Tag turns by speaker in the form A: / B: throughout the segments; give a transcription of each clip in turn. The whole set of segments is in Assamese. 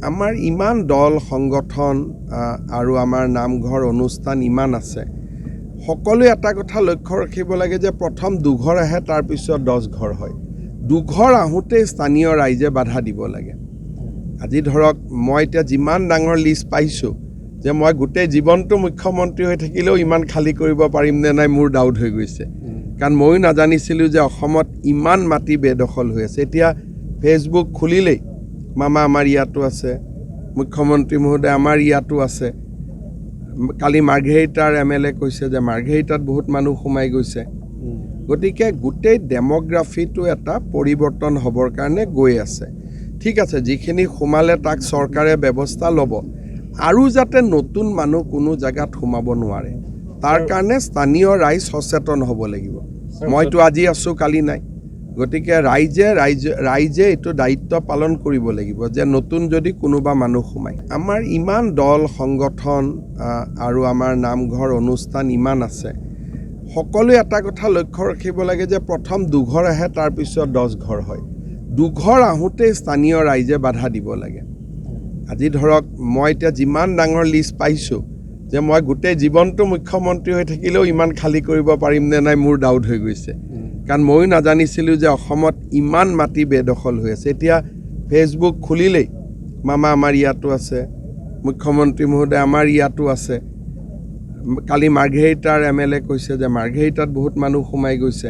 A: আমাৰ ইমান দল সংগঠন আৰু আমাৰ নামঘৰ অনুষ্ঠান ইমান আছে সকলোৱে এটা কথা লক্ষ্য ৰাখিব লাগে যে প্ৰথম দুঘৰ আহে তাৰ পিছত 10 ঘৰ হয় দুঘৰ আহোঁতে স্থানীয় ৰাইজে বাধা দিব লাগে আজি ধৰক মই এতিয়া যিমান ডাঙৰ লিষ্ট পাইছোঁ যে মই গোটেই জীৱনটো মুখ্যমন্ত্ৰী হৈ থাকিলেও ইমান খালী কৰিব পাৰিম নে নাই মোৰ ডাউট হৈ গৈছে কাৰণ ময়ো নাজানিছিলোঁ যে অসমত ইমান মাটি বেদখল হৈ আছে এতিয়া ফেচবুক খুলিলেই মামা আমাৰ ইয়াতো আছে মুখ্যমন্ত্ৰী মহোদয় আমাৰ ইয়াতো আছে কালি মাৰ্ঘেৰিটাৰ MLA কৈছে যে মাৰ্ঘেৰিটাত বহুত মানুহ সোমাই গৈছে গতিকে গোটেই ডেমোগ্ৰাফিটো এটা পৰিৱৰ্তন হ'বৰ কাৰণে গৈ আছে ঠিক আছে যিখিনি সোমালে তাক চৰকাৰে ব্যৱস্থা ল'ব আৰু যাতে নতুন মানুহ কোনো জায়গাত সোমাব নোৱাৰে তাৰ কাৰণে স্থানীয় ৰাইজ সচেতন হ'ব লাগিব মইতো আজি আছোঁ কালি নাই গতিকে ৰাইজে এইটো দায়িত্ব পালন কৰিব লাগিব যে নতুন যদি কোনোবা মানুহ সোমায় আমাৰ ইমান দল সংগঠন আৰু আমাৰ নামঘৰ অনুষ্ঠান ইমান আছে সকলোৱে এটা কথা লক্ষ্য ৰাখিব লাগে যে প্ৰথম দুঘৰ আহে তাৰ পিছত 10 ঘৰ হয় দুঘৰ আহোঁতে স্থানীয় ৰাইজে বাধা দিব লাগে আজি ধৰক মই এতিয়া যিমান ডাঙৰ লিষ্ট পাইছোঁ যে মই গোটেই জীৱনটো মুখ্যমন্ত্ৰী হৈ থাকিলেও ইমান খালী কৰিব পাৰিম নে নাই মোৰ ডাউট হৈ গৈছে কাৰণ ময়ো নাজানিছিলোঁ যে অসমত ইমান মাটি বেদখল হৈ আছে এতিয়া ফেচবুক খুলিলেই মামা আমাৰ ইয়াতো আছে মুখ্যমন্ত্ৰী মহোদয় আমাৰ ইয়াতো আছে কালি মাৰ্ঘেৰিটাৰ MLA কৈছে যে মাৰ্ঘেৰিটাত বহুত মানুহ সোমাই গৈছে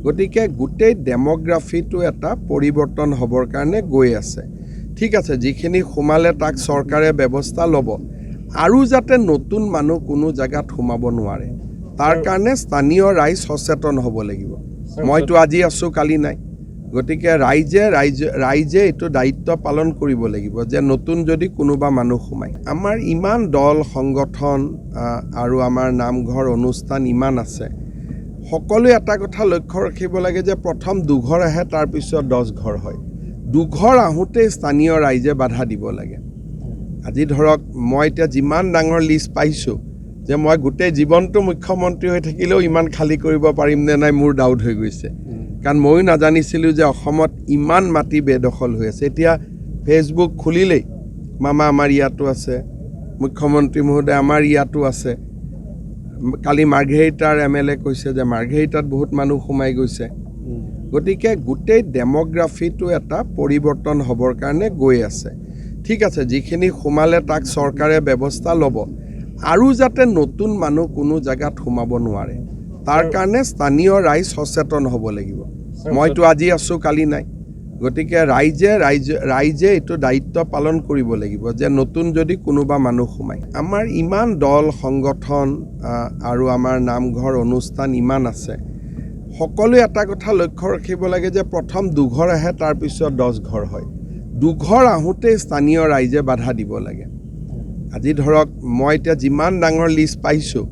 A: গতিকে গোটেই ডেমোগ্ৰাফিটো এটা পৰিৱৰ্তন হ'বৰ কাৰণে গৈ আছে ঠিক আছে যিখিনি সোমালে তাক চৰকাৰে ব্যৱস্থা ল'ব আৰু যাতে নতুন মানুহ কোনো জায়গাত সোমাব নোৱাৰে তাৰ কাৰণে স্থানীয় ৰাইজ সচেতন হ'ব লাগিব মইতো আজি আছোঁ কালি নাই গতিকে ৰাইজে এইটো দায়িত্ব পালন কৰিব লাগিব যে নতুন যদি কোনোবা মানুহ সোমায় আমাৰ ইমান দল সংগঠন আৰু আমাৰ নামঘৰ অনুষ্ঠান ইমান আছে সকলোৱে এটা কথা লক্ষ্য ৰাখিব লাগে যে প্ৰথম দুঘৰ আহে তাৰ পিছত 10 ঘৰ হয় দুঘৰ আহোঁতে স্থানীয় ৰাইজে বাধা দিব লাগে আজি ধৰক মই এতিয়া যিমান ডাঙৰ লিষ্ট পাইছোঁ যে মই গোটেই জীৱনটো মুখ্যমন্ত্ৰী হৈ থাকিলেও ইমান খালী কৰিব পাৰিম নে নাই মোৰ ডাউট হৈ গৈছে কাৰণ ময়ো নাজানিছিলোঁ যে অসমত ইমান মাটি বেদখল হৈ আছে এতিয়া ফেচবুক খুলিলেই মামা আমাৰ ইয়াতো আছে মুখ্যমন্ত্ৰী মহোদয় আমাৰ ইয়াতো আছে কালি মাৰ্ঘেৰিটাৰ MLA কৈছে যে মাৰ্ঘেৰিটাত বহুত মানুহ সোমাই গৈছে গতিকে গোটেই ডেমোগ্ৰাফিটো এটা পৰিৱৰ্তন হ'বৰ কাৰণে গৈ আছে ঠিক আছে যিখিনি সোমালে তাক চৰকাৰে ব্যৱস্থা ল'ব আৰু যাতে নতুন মানুহ কোনো জায়গাত সোমাব নোৱাৰে তাৰ কাৰণে স্থানীয় ৰাইজ সচেতন হ'ব লাগিব মইতো আজি আছোঁ কালি নাই গতিকে ৰাইজে এইটো দায়িত্ব পালন কৰিব লাগিব যে নতুন যদি কোনোবা মানুহ সোমায় আমাৰ ইমান দল সংগঠন আৰু আমাৰ নামঘৰ অনুষ্ঠান ইমান আছে সকলোৱে এটা কথা লক্ষ্য ৰাখিব লাগে যে প্ৰথম দুঘৰ আহে তাৰ পিছত 10 ঘৰ হয় দুঘৰ আহোঁতে স্থানীয় ৰাইজে বাধা দিব লাগে আজি ধৰক মই এতিয়া যিমান ডাঙৰ লিষ্ট পাইছোঁ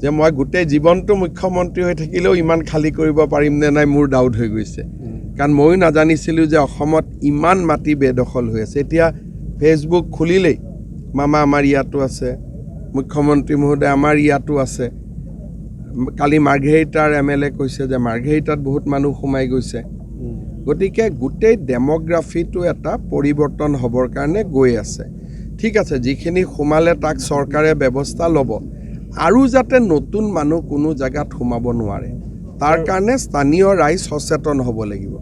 A: যে মই গোটেই জীৱনটো মুখ্যমন্ত্ৰী হৈ থাকিলেও ইমান খালী কৰিব পাৰিম নে নাই মোৰ ডাউট হৈ গৈছে কাৰণ ময়ো নাজানিছিলোঁ যে অসমত ইমান মাটি বেদখল হৈ আছে এতিয়া ফেচবুক খুলিলেই মামা আমাৰ ইয়াতো আছে মুখ্যমন্ত্ৰী মহোদয় আমাৰ ইয়াতো আছে কালি মাৰ্ঘেৰিটাৰ MLA কৈছে যে মাৰ্ঘেৰিটাত বহুত মানুহ সোমাই গৈছে গতিকে গোটেই ডেমোগ্ৰাফিটো এটা পৰিৱৰ্তন হ'বৰ কাৰণে গৈ আছে ঠিক আছে যিখিনি সোমালে তাক চৰকাৰে ব্যৱস্থা ল'ব আৰু যাতে নতুন মানুহ কোনো জায়গাত সোমাব নোৱাৰে তাৰ কাৰণে স্থানীয় ৰাইজ সচেতন হ'ব লাগিব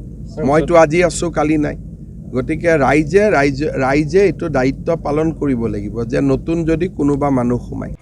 A: মইতো আজি আছোঁ কালি নাই গতিকে ৰাইজে এইটো দায়িত্ব পালন কৰিব লাগিব যে নতুন যদি কোনোবা মানুহ সোমায়